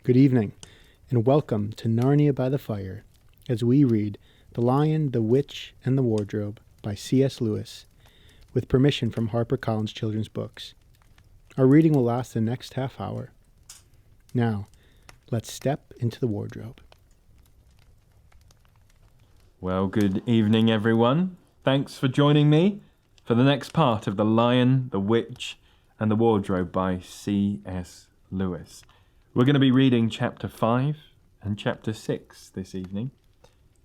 Good evening, and welcome to Narnia by the Fire, as we read The Lion, the Witch, and the Wardrobe by C.S. Lewis, with permission from HarperCollins Children's Books. Our reading will last the next half hour. Now, let's step into the wardrobe. Well, good evening, everyone. Thanks for joining me for the next part of The Lion, the Witch, and the Wardrobe by C.S. Lewis. We're going to be reading Chapter 5 and Chapter 6 this evening.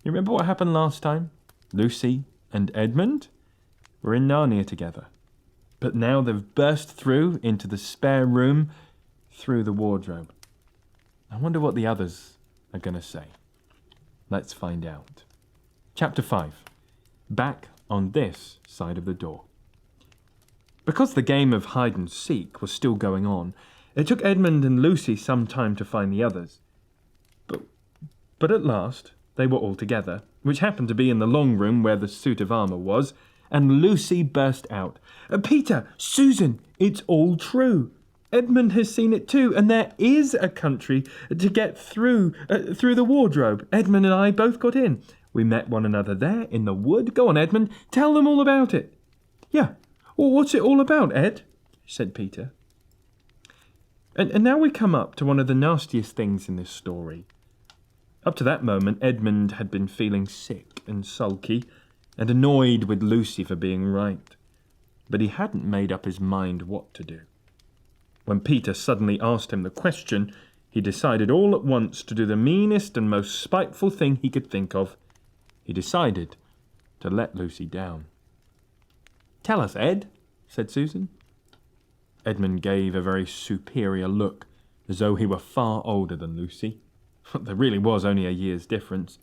You remember what happened last time? Lucy and Edmund were in Narnia together. But now they've burst through into the spare room through the wardrobe. I wonder what the others are going to say. Let's find out. Chapter 5. Back on this side of the door. Because the game of hide and seek was still going on, it took Edmund and Lucy some time to find the others. But at last, they were all together, which happened to be in the long room where the suit of armour was, and Lucy burst out. Peter, Susan, it's all true. Edmund has seen it too, and there is a country to get through the wardrobe. Edmund and I both got in. We met one another there in the wood. Go on, Edmund, tell them all about it. Yeah, well, what's it all about, Ed? Said Peter. And now we come up to one of the nastiest things in this story. Up to that moment, Edmund had been feeling sick and sulky and annoyed with Lucy for being right. But he hadn't made up his mind what to do. When Peter suddenly asked him the question, he decided all at once to do the meanest and most spiteful thing he could think of. He decided to let Lucy down. Tell us, Ed, said Susan. Edmund gave a very superior look, as though he were far older than Lucy. There really was only a year's difference,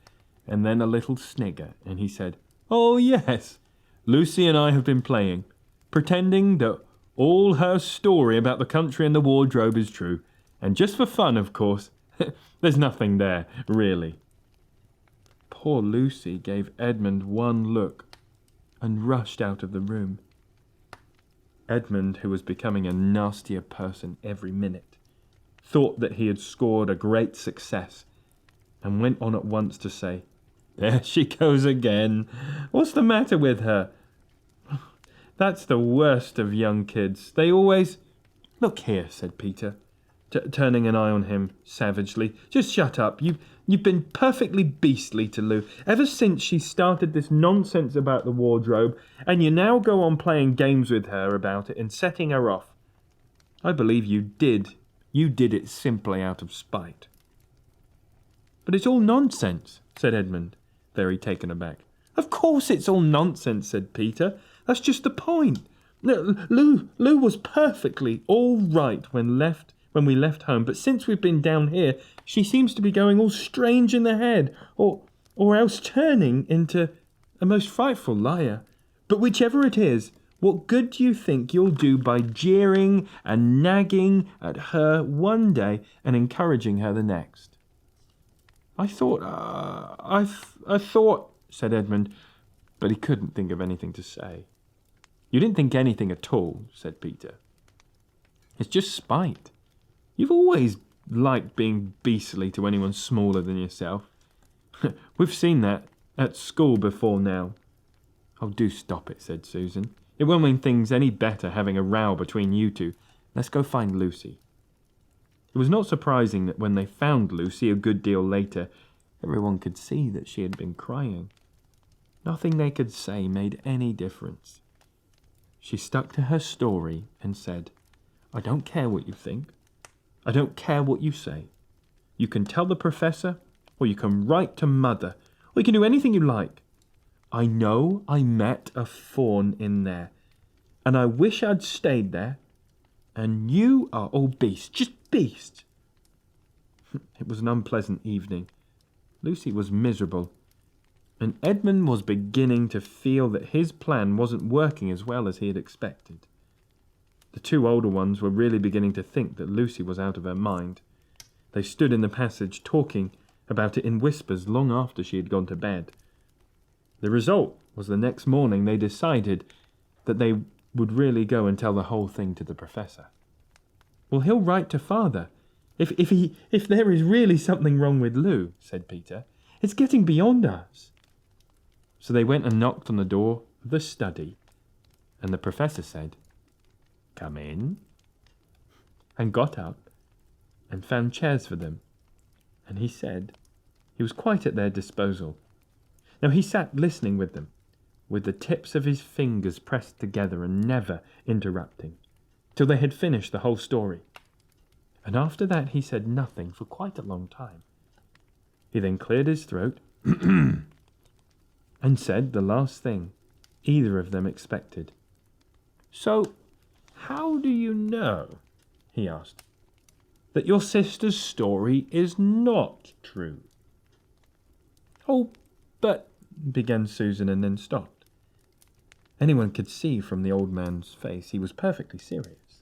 and then a little snigger, and he said, Oh, yes, Lucy and I have been playing, pretending that all her story about the country and the wardrobe is true, and just for fun, of course. There's nothing there, really. Poor Lucy gave Edmund one look and rushed out of the room. Edmund, who was becoming a nastier person every minute, thought that he had scored a great success and went on at once to say, There she goes again. What's the matter with her? That's the worst of young kids. They always... Look here, said Peter, turning an eye on him savagely. Just shut up. You've been perfectly beastly to Lou ever since she started this nonsense about the wardrobe, and you now go on playing games with her about it and setting her off. I believe you did. You did it simply out of spite. But it's all nonsense, said Edmund, very taken aback. Of course it's all nonsense, said Peter. That's just the point. Lou was perfectly all right when we left home, but since we've been down here, she seems to be going all strange in the head, or else turning into a most frightful liar. But whichever it is, what good do you think you'll do by jeering and nagging at her one day and encouraging her the next? I thought, said Edmund, but he couldn't think of anything to say. You didn't think anything at all, said Peter. It's just spite. You've always liked being beastly to anyone smaller than yourself. We've seen that at school before now. Oh, do stop it, said Susan. It won't make things any better having a row between you two. Let's go find Lucy. It was not surprising that when they found Lucy a good deal later, everyone could see that she had been crying. Nothing they could say made any difference. She stuck to her story and said, I don't care what you think. I don't care what you say. You can tell the professor, or you can write to Mother, or you can do anything you like. I know I met a fawn in there, and I wish I'd stayed there, and you are all beasts, just beasts. It was an unpleasant evening. Lucy was miserable, and Edmund was beginning to feel that his plan wasn't working as well as he had expected. The two older ones were really beginning to think that Lucy was out of her mind. They stood in the passage talking about it in whispers long after she had gone to bed. The result was the next morning they decided that they would really go and tell the whole thing to the professor. Well, he'll write to Father. If there is really something wrong with Lou, said Peter, it's getting beyond us. So they went and knocked on the door of the study, and the professor said, "Come in," and got up and found chairs for them, and he said he was quite at their disposal. Now he sat listening with them, with the tips of his fingers pressed together and never interrupting, till they had finished the whole story. And after that he said nothing for quite a long time. He then cleared his throat and said the last thing either of them expected. "So, how do you know," he asked, "that your sister's story is not true?" "Oh, but," began Susan and then stopped. Anyone could see from the old man's face he was perfectly serious.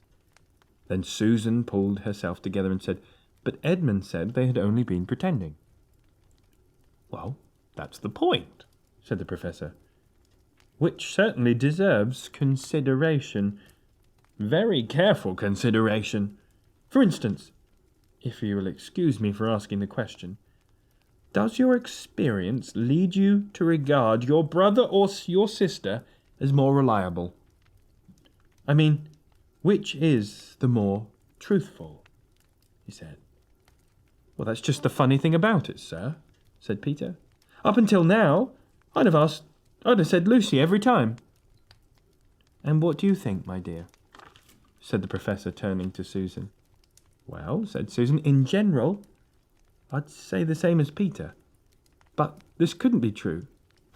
Then Susan pulled herself together and said, "But Edmund said they had only been pretending." "Well, that's the point," said the professor, "which certainly deserves consideration. Very careful consideration. For instance, if you will excuse me for asking the question, does your experience lead you to regard your brother or your sister as more reliable? I mean, which is the more truthful?" he said. "Well, that's just the funny thing about it, sir," said Peter. "Up until now, I'd have said Lucy every time." "And what do you think, my dear?" said the professor, turning to Susan. "Well," said Susan, "in general, I'd say the same as Peter. But this couldn't be true.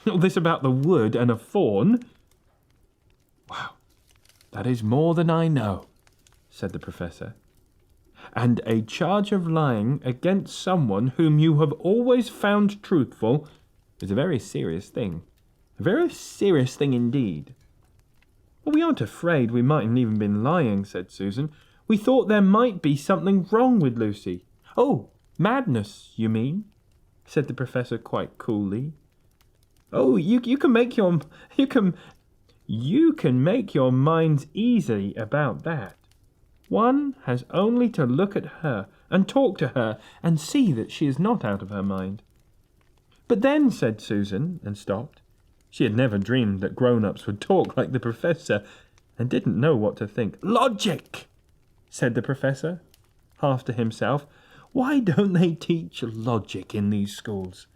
All this about the wood and a fawn." "Wow, that is more than I know," said the professor. "And a charge of lying against someone whom you have always found truthful is a very serious thing. A very serious thing indeed." "Well, we aren't afraid we mightn't even been lying," said Susan. "We thought there might be something wrong with Lucy." "Oh, madness, you mean?" said the professor quite coolly. "Oh, you can make your minds easy about that. One has only to look at her and talk to her and see that she is not out of her mind." "But then," said Susan, and stopped. She had never dreamed that grown-ups would talk like the professor, and didn't know what to think. "Logic!" said the professor, half to himself. "Why don't they teach logic in these schools?"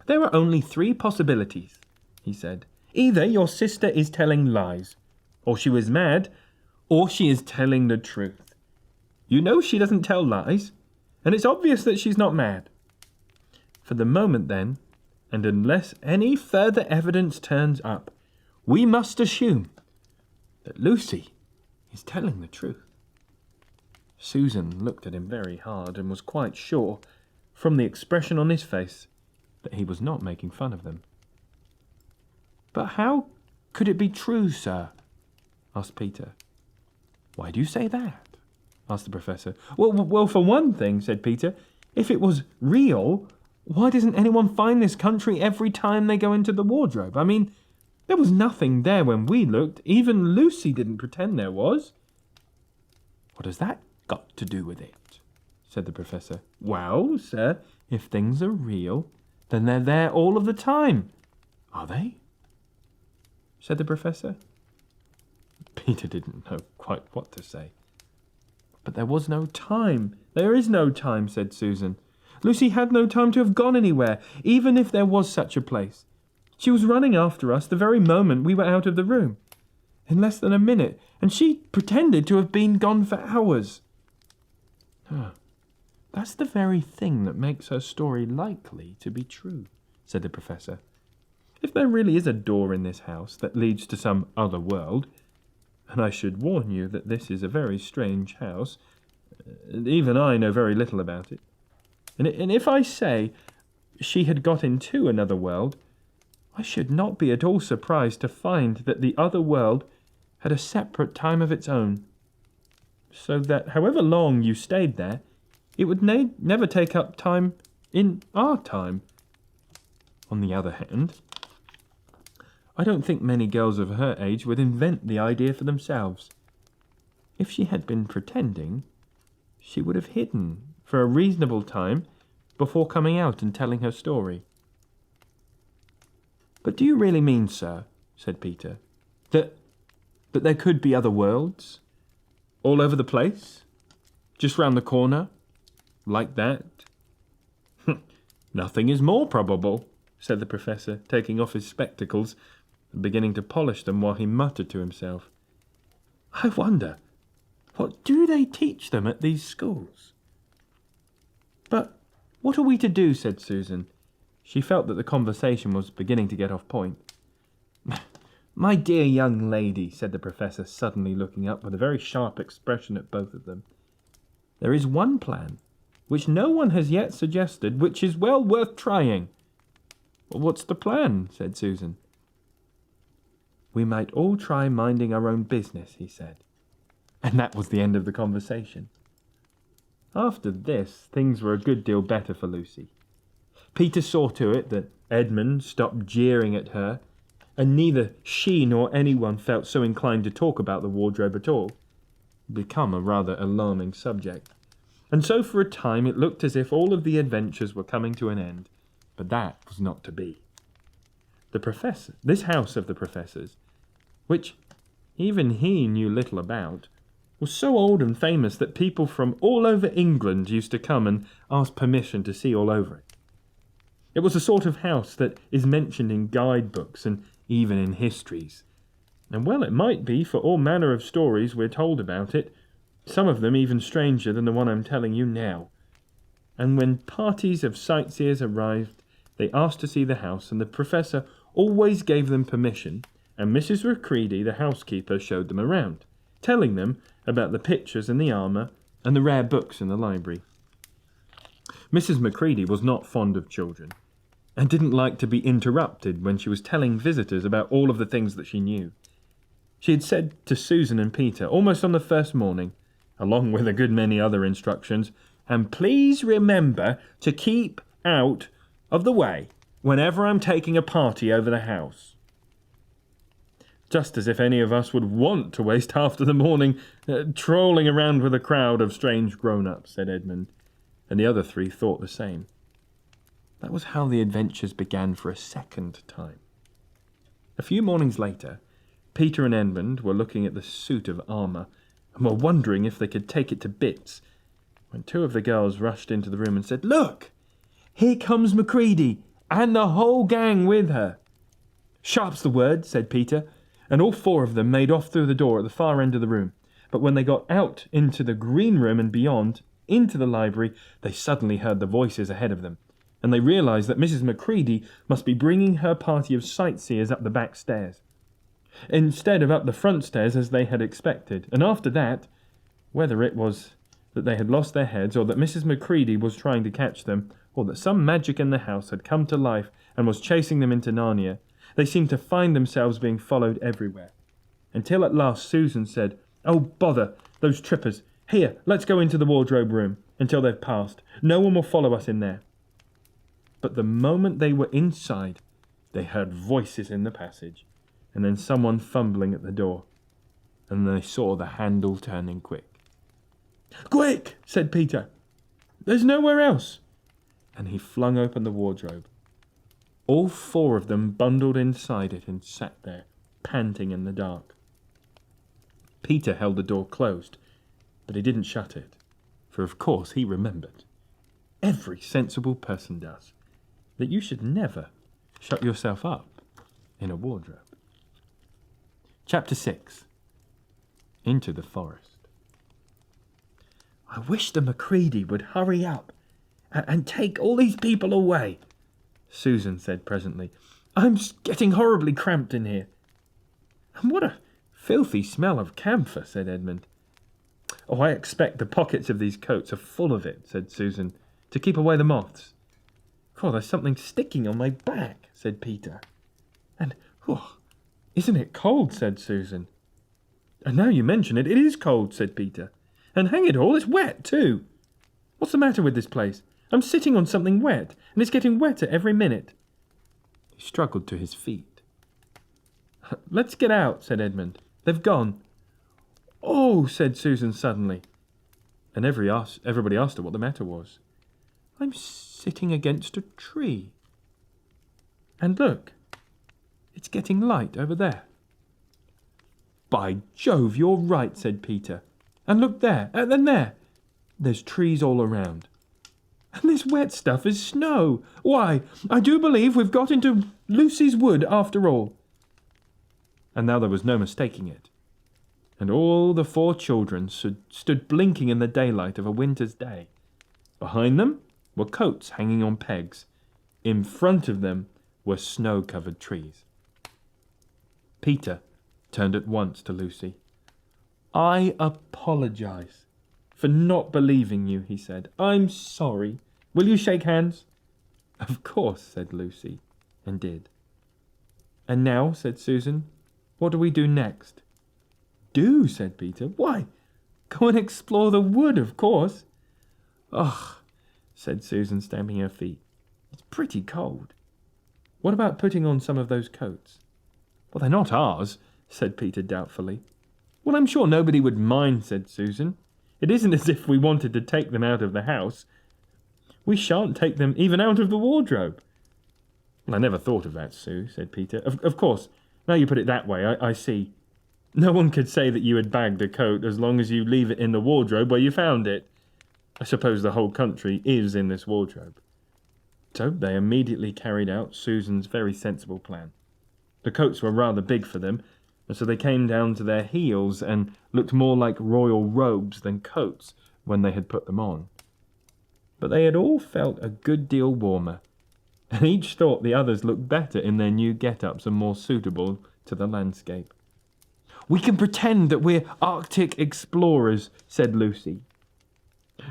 "There are only 3 possibilities," he said. "Either your sister is telling lies, or she was mad, or she is telling the truth. You know she doesn't tell lies, and it's obvious that she's not mad. For the moment, then, and unless any further evidence turns up, we must assume that Lucy is telling the truth." Susan looked at him very hard and was quite sure, from the expression on his face, that he was not making fun of them. "But how could it be true, sir?" asked Peter. "Why do you say that?" asked the professor. Well, for one thing," said Peter, "if it was real, why doesn't anyone find this country every time they go into the wardrobe? I mean, there was nothing there when we looked. Even Lucy didn't pretend there was." "What has that got to do with it?" said the professor. "Well, sir, if things are real, then they're there all of the time." "Are they?" said the professor. Peter didn't know quite what to say. "But there was no time." "There is no time," said Susan. "Lucy had no time to have gone anywhere, even if there was such a place. She was running after us the very moment we were out of the room, in less than a minute, and she pretended to have been gone for hours." "That's the very thing that makes her story likely to be true," said the professor. "If there really is a door in this house that leads to some other world, and I should warn you that this is a very strange house, even I know very little about it, and if I say she had got into another world, I should not be at all surprised to find that the other world had a separate time of its own, so that however long you stayed there, it would never take up time in our time. On the other hand, I don't think many girls of her age would invent the idea for themselves. If she had been pretending, she would have hidden for a reasonable time before coming out and telling her story. "But do you really mean, sir," said Peter, that there could be other worlds? All over the place? Just round the corner? Like that?" "Nothing is more probable," said the professor, taking off his spectacles and beginning to polish them while he muttered to himself, "I wonder, what do they teach them at these schools?" "But what are we to do?" said Susan. She felt that the conversation was beginning to get off point. "My dear young lady," said the professor, suddenly looking up with a very sharp expression at both of them, "there is one plan, which no one has yet suggested, which is well worth trying." "What's the plan?" said Susan. "We might all try minding our own business," he said. And that was the end of the conversation. After this, things were a good deal better for Lucy. Peter saw to it that Edmund stopped jeering at her, and neither she nor anyone felt so inclined to talk about the wardrobe at all. It had become a rather alarming subject. And so for a time it looked as if all of the adventures were coming to an end, but that was not to be. This house of the professor's, which even he knew little about, was so old and famous that people from all over England used to come and ask permission to see all over it. It was the sort of house that is mentioned in guidebooks and even in histories. And well it might be, for all manner of stories we're told about it, some of them even stranger than the one I'm telling you now. And when parties of sightseers arrived, they asked to see the house, and the professor always gave them permission, and Mrs. Macready, the housekeeper, showed them around, telling them about the pictures and the armour and the rare books in the library. Mrs. Macready was not fond of children, and didn't like to be interrupted when she was telling visitors about all of the things that she knew. She had said to Susan and Peter, almost on the first morning, along with a good many other instructions, "And please remember to keep out of the way whenever I'm taking a party over the house." Just as if any of us would want to waste half of the morning trolling around with a crowd of strange grown-ups, said Edmund, and the other three thought the same. That was how the adventures began for a second time. A few mornings later, Peter and Edmund were looking at the suit of armour and were wondering if they could take it to bits, when two of the girls rushed into the room and said, "Look! Here comes Macready, and the whole gang with her." "Sharp's the word," said Peter, and all four of them made off through the door at the far end of the room. But when they got out into the green room and beyond, into the library, they suddenly heard the voices ahead of them, and they realised that Mrs. Macready must be bringing her party of sightseers up the back stairs, instead of up the front stairs as they had expected. And after that, whether it was that they had lost their heads, or that Mrs. Macready was trying to catch them, or that some magic in the house had come to life and was chasing them into Narnia, they seemed to find themselves being followed everywhere, until at last Susan said, "Oh, bother, those trippers. Here, let's go into the wardrobe room until they've passed. No one will follow us in there." But the moment they were inside, they heard voices in the passage, and then someone fumbling at the door, and they saw the handle turning quick. "Quick!" said Peter. "There's nowhere else." And he flung open the wardrobe. All four of them bundled inside it and sat there, panting in the dark. Peter held the door closed, but he didn't shut it, for of course he remembered, every sensible person does, that you should never shut yourself up in a wardrobe. Chapter 6. Into the Forest. "I wish the Macready would hurry up and take all these people away," Susan said presently. "I'm getting horribly cramped in here." "And what a filthy smell of camphor," said Edmund. "Oh, I expect the pockets of these coats are full of it," said Susan, "to keep away the moths." "Oh, there's something sticking on my back," said Peter. "And, oh, isn't it cold?" said Susan. "And now you mention it, it is cold," said Peter. "And hang it all, it's wet too. What's the matter with this place? I'm sitting on something wet, and it's getting wetter every minute." He struggled to his feet. "Let's get out," said Edmund. "They've gone." "Oh," said Susan suddenly. and everybody asked her what the matter was. "I'm sitting against a tree. And look, it's getting light over there." "By Jove, you're right," said Peter. "And look there, and then there. There's trees all around. And this wet stuff is snow. Why, I do believe we've got into Lucy's wood after all." And now there was no mistaking it. And all the 4 children stood blinking in the daylight of a winter's day. Behind them were coats hanging on pegs. In front of them were snow-covered trees. Peter turned at once to Lucy. "I apologize for not believing you," he said. "I'm sorry. Will you shake hands?" "Of course," said Lucy, and did. "And now," said Susan, "what do we do next?" "Do?" said Peter. "Why, go and explore the wood, of course." "Ugh," said Susan, stamping her feet. "It's pretty cold. What about putting on some of those coats?" "Well, they're not ours," said Peter doubtfully. "Well, I'm sure nobody would mind," said Susan. "It isn't as if we wanted to take them out of the house. We shan't take them even out of the wardrobe." "Well, I never thought of that, Sue," said Peter. Of course, now you put it that way, I see. No one could say that you had bagged a coat as long as you leave it in the wardrobe where you found it. I suppose the whole country is in this wardrobe." So they immediately carried out Susan's very sensible plan. The coats were rather big for them, and so they came down to their heels and looked more like royal robes than coats when they had put them on. But they had all felt a good deal warmer, and each thought the others looked better in their new get-ups and more suitable to the landscape. "We can pretend that we're Arctic explorers," said Lucy.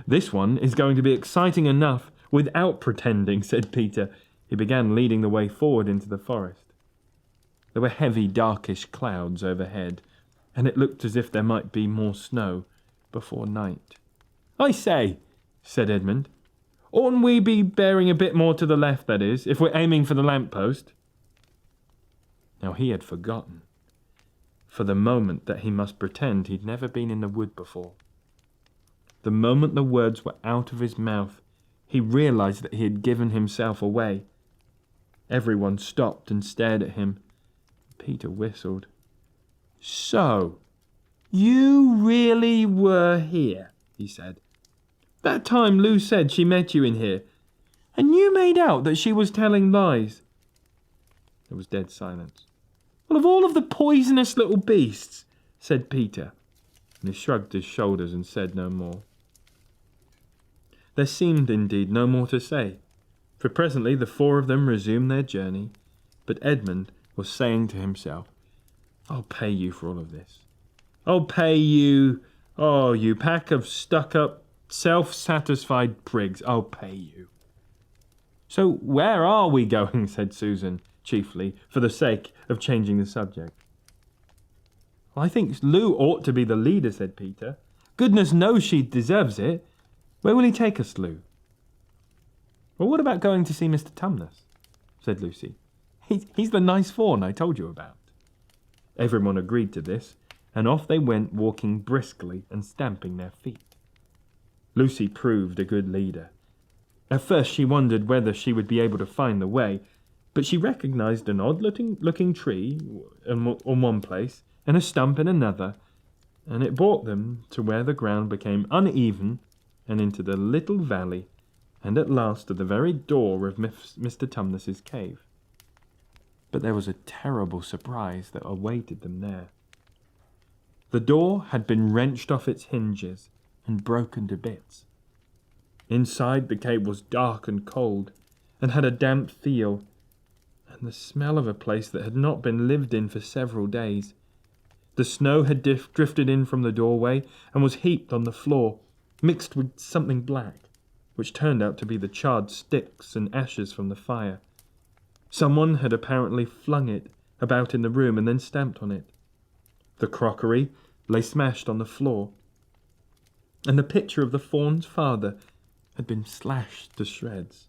"This one is going to be exciting enough without pretending," said Peter. He began leading the way forward into the forest. There were heavy, darkish clouds overhead, and it looked as if there might be more snow before night. "I say," said Edmund, "oughtn't we be bearing a bit more to the left, that is, if we're aiming for the lamp-post?" Now he had forgotten, for the moment, that he must pretend he'd never been in the wood before. The moment the words were out of his mouth, he realized that he had given himself away. Everyone stopped and stared at him. Peter whistled. "So, you really were here," he said. "That time Lou said she met you in here, and you made out that she was telling lies." There was dead silence. "Well, of all of the poisonous little beasts," said Peter, and he shrugged his shoulders and said no more. There seemed indeed no more to say, for presently the 4 of them resumed their journey, but Edmund was saying to himself, "I'll pay you for all of this. I'll pay you. Oh, you pack of stuck-up, self-satisfied prigs. I'll pay you." "So where are we going?" said Susan, chiefly for the sake of changing the subject. "Well, I think Lou ought to be the leader," said Peter. "Goodness knows she deserves it. Where will he take us, Lou?" "Well, what about going to see Mr. Tumnus?" said Lucy. He's the nice fawn I told you about." Everyone agreed to this, and off they went, walking briskly and stamping their feet. Lucy proved a good leader. At first she wondered whether she would be able to find the way, but she recognized an odd-looking tree on one place and a stump in another, and it brought them to where the ground became uneven and into the little valley, and at last to the very door of Mr. Tumnus's cave. But there was a terrible surprise that awaited them there. The door had been wrenched off its hinges and broken to bits. Inside, the cave was dark and cold, and had a damp feel, and the smell of a place that had not been lived in for several days. The snow had drifted in from the doorway and was heaped on the floor, mixed with something black, which turned out to be the charred sticks and ashes from the fire. Someone had apparently flung it about in the room and then stamped on it. The crockery lay smashed on the floor, and the picture of the fawn's father had been slashed to shreds.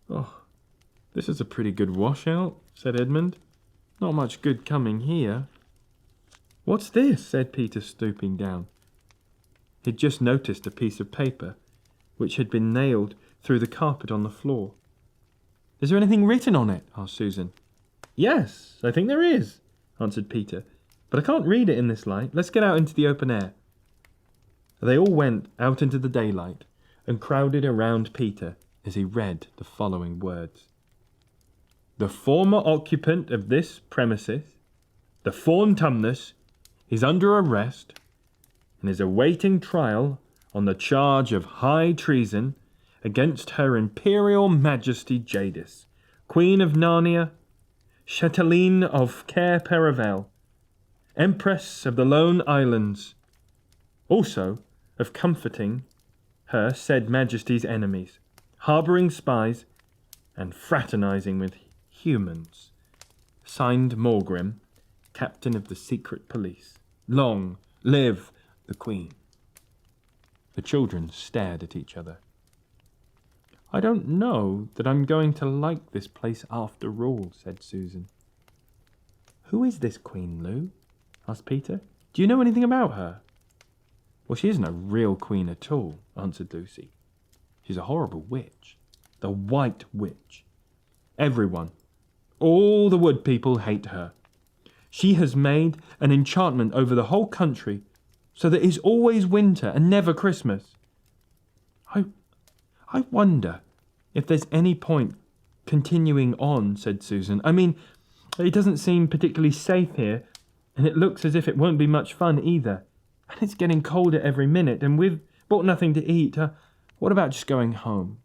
"Oh, this is a pretty good washout," said Edmund. "Not much good coming here." "What's this?" said Peter, stooping down. He'd just noticed a piece of paper which had been nailed through the carpet on the floor. "Is there anything written on it?" asked Susan. "Yes, I think there is," answered Peter, "but I can't read it in this light. Let's get out into the open air." They all went out into the daylight and crowded around Peter as he read the following words. "The former occupant of this premises, the Fawn Tumnus, is under arrest and is awaiting trial on the charge of high treason against Her Imperial Majesty Jadis, Queen of Narnia, Chatelaine of Cair Paravel, Empress of the Lone Islands, also of comforting her said Majesty's enemies, harbouring spies, and fraternizing with humans. Signed Morgrim, Captain of the Secret Police. Long live the Queen." The children stared at each other. "I don't know that I'm going to like this place after all," said Susan. "Who is this Queen, Lou?" asked Peter. "Do you know anything about her?" "Well, she isn't a real queen at all," answered Lucy. "She's a horrible witch. The White Witch. Everyone, all the wood people hate her. She has made an enchantment over the whole country so that it's always winter and never Christmas. I wonder if there's any point continuing on," said Susan. "I mean, it doesn't seem particularly safe here, and it looks as if it won't be much fun either. And it's getting colder every minute, and we've bought nothing to eat. What about just going home?"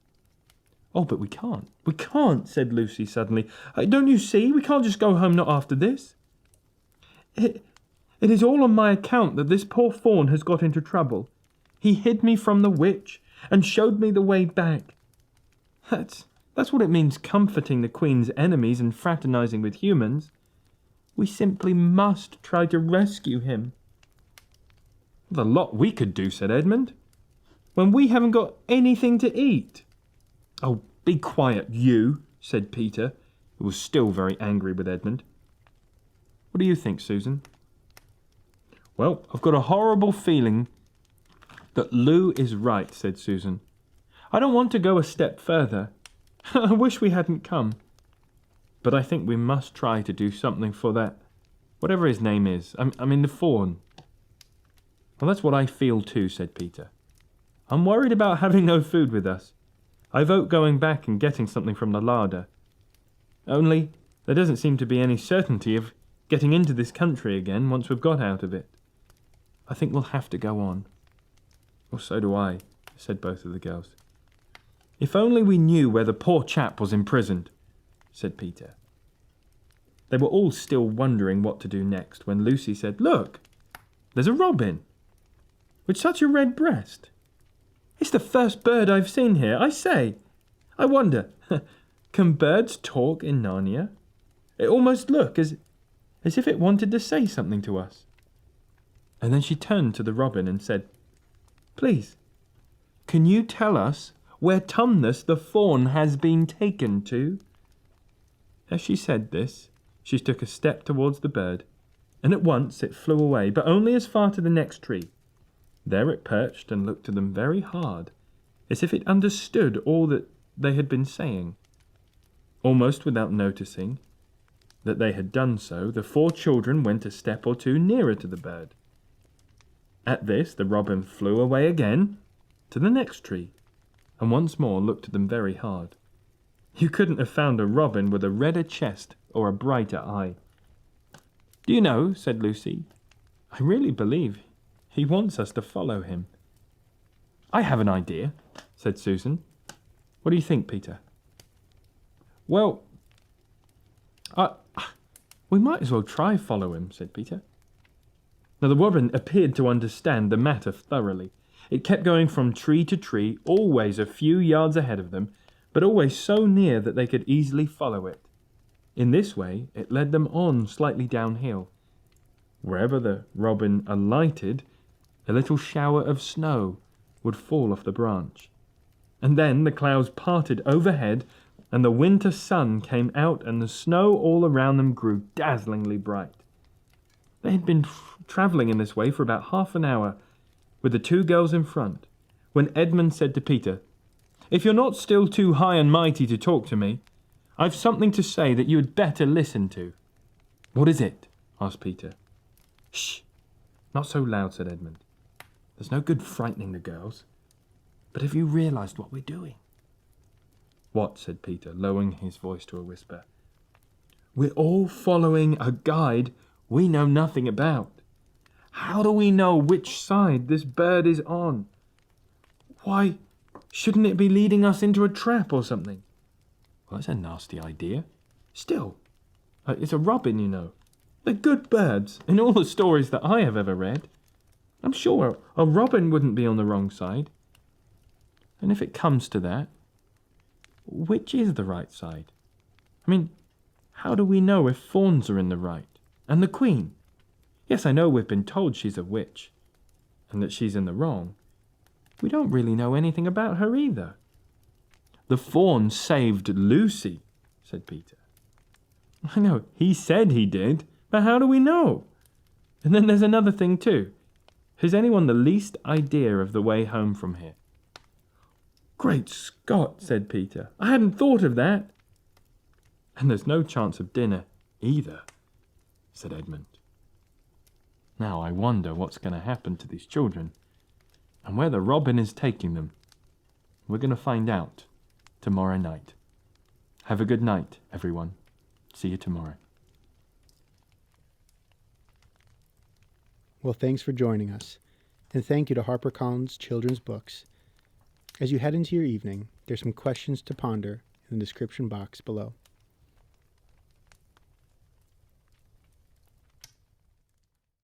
"Oh, but we can't. We can't," said Lucy suddenly. "Don't you see? We can't just go home, not after this. It is all on my account that this poor fawn has got into trouble. He hid me from the witch and showed me the way back. That's what it means, comforting the Queen's enemies and fraternizing with humans. We simply must try to rescue him." "There's a lot we could do," said Edmund, "when we haven't got anything to eat." "Oh, be quiet, you," said Peter, who was still very angry with Edmund. "What do you think, Susan?" "Well, I've got a horrible feeling that Lou is right," said Susan. "I don't want to go a step further. I wish we hadn't come. But I think we must try to do something for that, whatever his name is. I mean the fawn." "Well, that's what I feel too," said Peter. "I'm worried about having no food with us. I vote going back and getting something from the larder. Only, there doesn't seem to be any certainty of getting into this country again once we've got out of it. I think we'll have to go on." "Well, so do I," said both of the girls. "If only we knew where the poor chap was imprisoned," said Peter. They were all still wondering what to do next when Lucy said, "Look, there's a robin with such a red breast. It's the first bird I've seen here. I say, I wonder, can birds talk in Narnia? It almost looked as if it wanted to say something to us." And then she turned to the robin and said, "Please, can you tell us where Tumnus the fawn has been taken to?" As she said this, she took a step towards the bird, and at once it flew away, but only as far to the next tree. There it perched and looked at them very hard, as if it understood all that they had been saying. Almost without noticing that they had done so, the 4 children went a step or two nearer to the bird. At this, the robin flew away again to the next tree, and once more looked at them very hard. You couldn't have found a robin with a redder chest or a brighter eye. "Do you know," said Lucy, "I really believe he wants us to follow him." "I have an idea," said Susan. "What do you think, Peter?" "Well, we might as well try follow him," said Peter. Now the robin appeared to understand the matter thoroughly. It kept going from tree to tree, always a few yards ahead of them, but always so near that they could easily follow it. In this way, it led them on slightly downhill. Wherever the robin alighted, a little shower of snow would fall off the branch. And then the clouds parted overhead, and the winter sun came out, and the snow all around them grew dazzlingly bright. They had been travelling in this way for about half an hour, with the two girls in front, when Edmund said to Peter, "If you're not still too high and mighty to talk to me, I've something to say that you had better listen to." "What is it?" asked Peter. "Shh, not so loud," said Edmund. "There's no good frightening the girls. But have you realized what we're doing?" "What?" said Peter, lowering his voice to a whisper. "We're all following a guide we know nothing about. How do we know which side this bird is on? Why, shouldn't it be leading us into a trap or something?" "Well, that's a nasty idea. Still, it's a robin, you know. They're good birds in all the stories that I have ever read. I'm sure a robin wouldn't be on the wrong side. And if it comes to that, which is the right side? I mean, how do we know if fawns are in the right? And the queen? Yes, I know we've been told she's a witch, and that she's in the wrong. We don't really know anything about her either." "The fawn saved Lucy," said Peter. "I know, he said he did, but how do we know? And then there's another thing too. Has anyone the least idea of the way home from here?" "Great Scott," said Peter. "I hadn't thought of that." "And there's no chance of dinner either," said Edmund. "Now I wonder what's going to happen to these children, and where the robin is taking them. We're going to find out tomorrow night. Have a good night, everyone. See you tomorrow." Well, thanks for joining us, and thank you to HarperCollins Children's Books. As you head into your evening, there's some questions to ponder in the description box below.